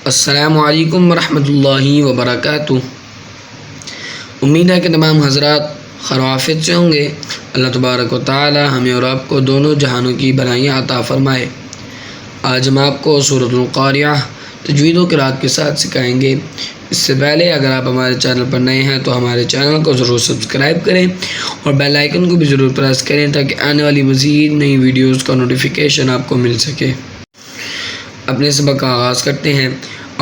السلام علیکم ورحمۃ اللہ وبرکاتہ۔ امید ہے کہ تمام حضرات خیر و عافیت سے ہوں گے۔ اللہ تبارک و تعالی ہمیں اور آپ کو دونوں جہانوں کی بھلائیاں عطا فرمائے۔ آج ہم آپ کو سورۃ القاریعہ تجوید و قرأت کے ساتھ سکھائیں گے۔ اس سے پہلے اگر آپ ہمارے چینل پر نئے ہیں تو ہمارے چینل کو ضرور سبسکرائب کریں اور بیل آئیکن کو بھی ضرور پریس کریں تاکہ آنے والی مزید نئی ویڈیوز کا نوٹیفیکیشن آپ کو مل سکے۔ اپنے سبق کا آغاز کرتے ہیں۔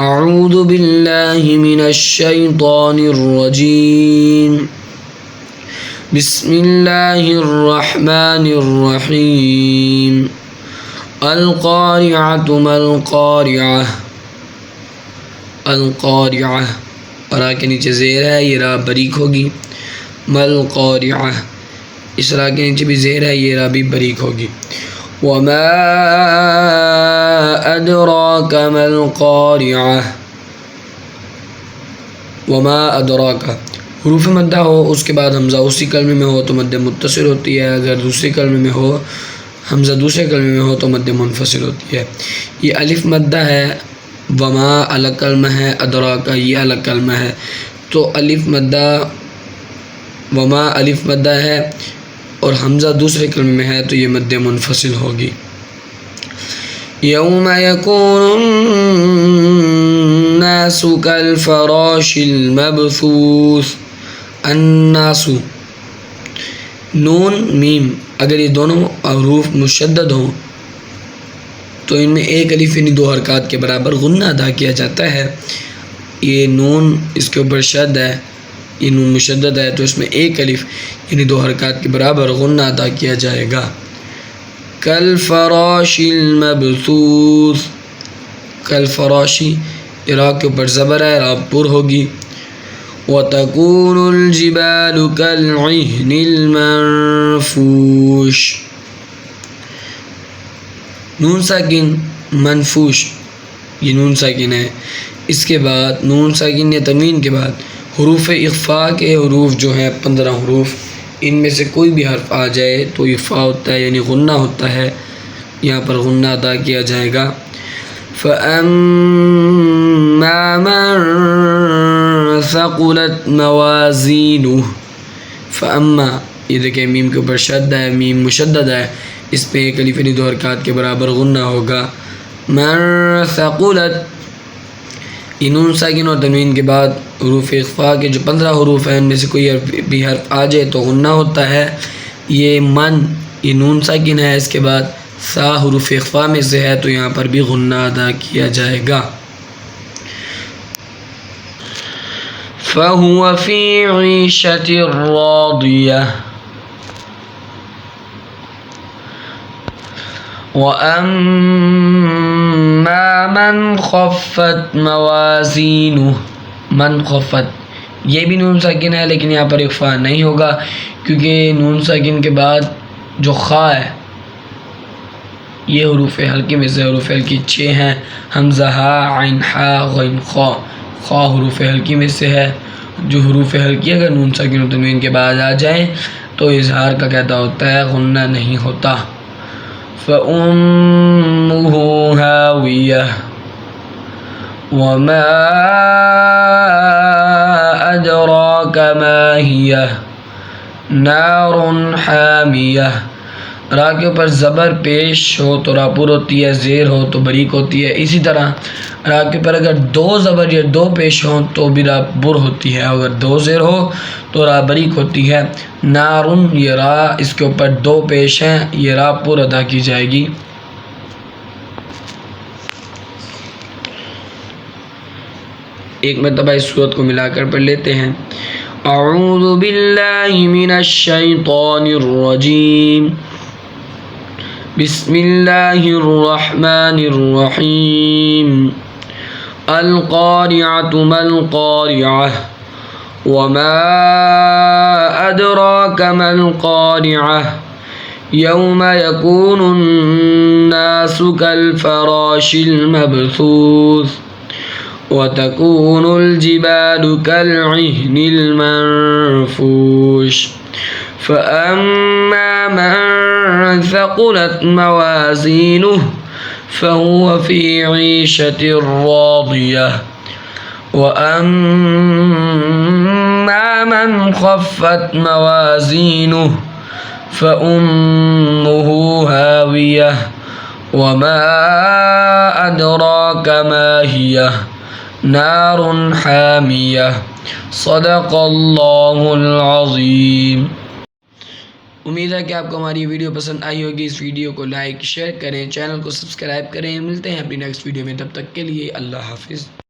اعوذ باللہ من الشیطان الرجیم، بسم اللہ الرحمن الرحیم۔ القارعۃ ما القارعہ۔ القارعہ اور را کے نیچے زیر ہے، یہ را بریک ہوگی۔ ما القارعہ، اس را کے نیچے بھی زیر ہے، یہ را بھی بریک ہوگی۔ وما ادراک ما القارعہ۔ وما ادراک، حروف مدہ ہو اس کے بعد حمزہ اسی کلمے میں ہو تو مد متصل ہوتی ہے، اگر دوسرے کلمے میں ہو حمزہ دوسرے کلمے میں ہو تو مد منفصل ہوتی ہے۔ یہ الف مدہ ہے، وما الگ کلمہ ہے، ادراک یہ الگ کلمہ ہے، تو الف مدہ وما الف مدہ ہے اور حمزہ دوسرے کلمے میں ہے تو یہ مد منفصل ہوگی۔ یوم یکون الناس کالفراش المبثوث۔ الناس، نون میم، اگر یہ دونوں حروف مشدد ہوں تو ان میں ایک الف یعنی دو حرکات کے برابر غنہ ادا کیا جاتا ہے۔ یہ نون اس کے اوپر شد ہے، یہ نون مشدد ہے تو اس میں ایک الف یعنی دو حرکات کے برابر غنہ ادا کیا جائے گا۔ کالفراش المبثوث، کالفراشی، را کے اوپر زبر ہے، را پر ہوگی۔ وتكون الجبال كالعهن المنفوش۔ نون ساکن منفوش، یہ نون ساکن ہے، اس کے بعد نون ساکن یا تنوین کے بعد حروف اخفاء کے حروف جو ہیں 15 حروف، ان میں سے کوئی بھی حرف آ جائے تو اخفاء ہوتا ہے یعنی غنہ ہوتا ہے، یہاں پر غنہ ادا کیا جائے گا۔ فَأَمَّا مَن ثَقُلَتْ مَوَازِينُهُ۔ فَأَمَّا، یہ دیکھیں میم کے اوپر شد ہے، میم مشدد ہے، اس پہ ایک الف یعنی دو حرکات کے برابر غنہ ہوگا۔ من ثقلت، یہ نون ساکن اور تنوین کے بعد حروف اخفاء کے جو 15 حروف ہیں ان میں سے کوئی بھی حرف آ جائے تو غنہ ہوتا ہے۔ یہ من، یہ نون ساکن ہے، اس کے بعد سا حروف اخفاء میں سے ہے تو یہاں پر بھی غنہ ادا کیا جائے گا۔ فَهُوَ فِي عِيشَةٍ رَاضِيَةٍ۔ وَأَمَّا مَنْ خَفَّتْ مَوَازِينُهُ۔ من خفت، یہ بھی نون ساکن ہے لیکن یہاں پر اخفاء نہیں ہوگا کیونکہ نون ساکن کے بعد جو خا ہے یہ حروف حلقی میں سے حروف حلقی 6 ہیں، حمزہ ہا، عین ہا، غین خا۔ خا حروف حلقی میں سے ہے، جو حروف حلقی اگر نون ساکن و تنوین کے بعد آ جائیں تو اظہار کا قاعدہ ہوتا ہے، غنہ نہیں ہوتا۔ فَأُمُّهُ هَاوِيَةٌ وَمَا أَدْرَاكَ مَا هِيَهْ نَارٌ حَامِيَةٌ۔ را کے اوپر زبر پیش ہو تو را پر ہوتی ہے، زیر ہو تو بریک ہوتی ہے، اسی طرح را کے اوپر اگر دو زبر یا دو پیش ہوں تو بھی را پر ہوتی ہے، اگر دو زیر ہو تو را بریک ہوتی ہے۔ نارن، یہ را اس کے اوپر دو پیش ہیں، یہ را پر ادا کی جائے گی۔ ایک مرتبہ اس صورت کو ملا کر پڑھ لیتے ہیں۔ اعوذ باللہ من الشیطان الرجیم، بسم اللہ الرحمن الرحیم۔ القارعۃ ما القارعہ، وما ادراک ما القارعہ، یوم یکون الناس کالفراش المبثوث، وتكون الجبال كالعهن المنفوش۔ فَأَمَّا مَن ثَقُلَتْ مَوَازِينُهُ فهو في عيشة راضية وأما من خفت موازينه فأمه هاوية وما أدراك ما هي نار حامية صدق اللہ العظیم۔ امید ہے کہ آپ کو ہماری ویڈیو پسند آئی ہوگی۔ اس ویڈیو کو لائک شیئر کریں، چینل کو سبسکرائب کریں۔ ملتے ہیں اپنی نیکسٹ ویڈیو میں، تب تک کے لیے اللہ حافظ۔